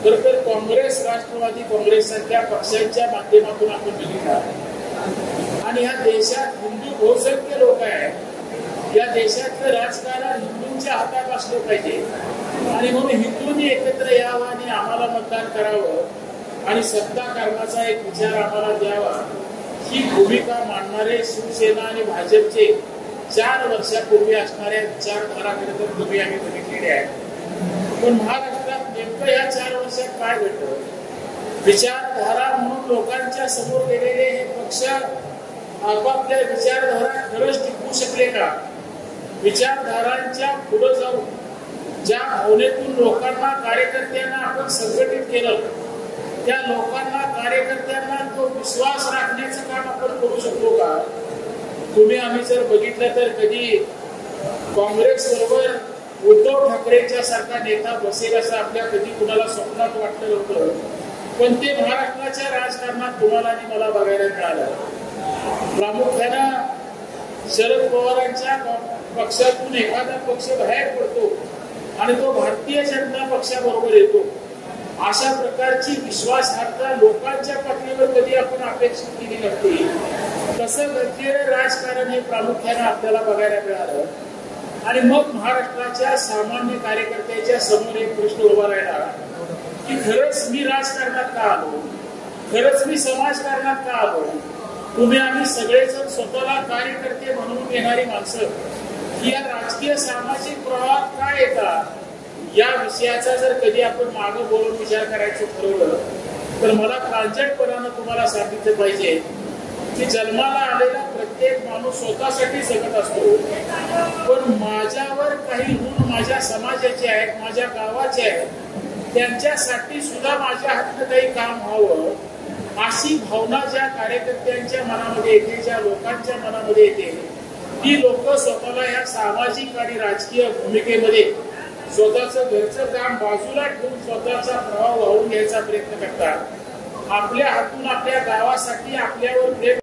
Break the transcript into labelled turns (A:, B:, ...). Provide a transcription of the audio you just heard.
A: तर काँग्रेस, राष्ट्रवादी काँग्रेस सारख्या पक्षांच्या माध्यमातून आपण बघितलं आणि या देशात हिंदू बहुसंख्य लोक आहेत. या देशातलं राजकारण हिंदूंच्या हातात असलं पाहिजे आणि म्हणून हिंदूंनी एकत्र यावं आणि आम्हाला मतदान करावं आणि सत्ता करण्याचा एक विचार आम्हाला द्यावा, ही भूमिका मांडणारे शिवसेना आणि भाजपचे 4 वर्षापूर्वी असणाऱ्या विचारधाराकडे तर तुम्ही आम्ही बघितलेले आहे. पण महाराष्ट्रात नेमकं या 4 वर्षात काय घडलं? विचारधारा म्हणून लोकांच्या समोर गेलेले हे पक्ष आपापल्या विचारधारा खरंच टिकवू शकले का? विचारधारांच्या पुढे जाऊन ज्या भावनेतून लोकांना, कार्यकर्त्यांना आपण संघटित केलं, त्या लोकांना, कार्यकर्त्यांना तो विश्वास राखण्याचं काम आपण करू शकतो का? तुम्ही आम्ही जर बघितलं तर कधी काँग्रेस बरोबर उद्धव ठाकरेंच्या सारखा नेता बसेल असं आपल्या कधी कुणाला स्वप्नात वाटलं नव्हतं. पण ते महाराष्ट्राच्या राजकारणात तुम्हाला आणि मला बघायला मिळालं. प्रामुख्यानं शरद पवारांच्या पक्षातून एखादा पक्ष बाहेर पडतो आणि तो भारतीय जनता पक्षाबरोबर येतो. अशा प्रकारची विश्वासार्हता लोकांच्या पातळीवर कधी आपण अपेक्षित केली नव्हती. तसं घडलेलं राजकारण हे प्रामुख्याने आपल्याला बघायला मिळालं. आणि मग महाराष्ट्राच्या सामान्य कार्यकर्त्याच्या समोर एक प्रश्न उभा राहिला की खरंच मी राजकारणात का आलो? खरंच मी समाजकारणात का आलो? तुम्ही आम्ही सगळेजण स्वतःला कार्यकर्ते म्हणून येणारी माणसं ही या राजकीय सामाजिक प्रवाहात का येतात? या विषयाचा जर कधी आपण मागं बोलून विचार करायचं ठरवलं तर मला प्रांजळपणानं तुम्हाला सांगितलं पाहिजे की जन्माला आलेला प्रत्येक माणूस स्वतःसाठी जगत असतो. पण माझ्यावर काही ऋण माझ्या समाजाचे आहेत, माझ्या गावाचे आहेत, त्यांच्यासाठी सुद्धा माझ्या हातनं काही काम व्हावं अशी भावना ज्या कार्यकर्त्यांच्या मनामध्ये येते, ज्या लोकांच्या मनामध्ये येते, ती लोक स्वतःला या सामाजिक आणि राजकीय भूमिकेमध्ये स्वतःचं घरचं काम बाजूला ठेवून स्वतःचा प्रभाव वाहून घ्यायचा प्रयत्न करतात. आपल्या हातून आपल्या गावासाठी आपल्यावर प्रेम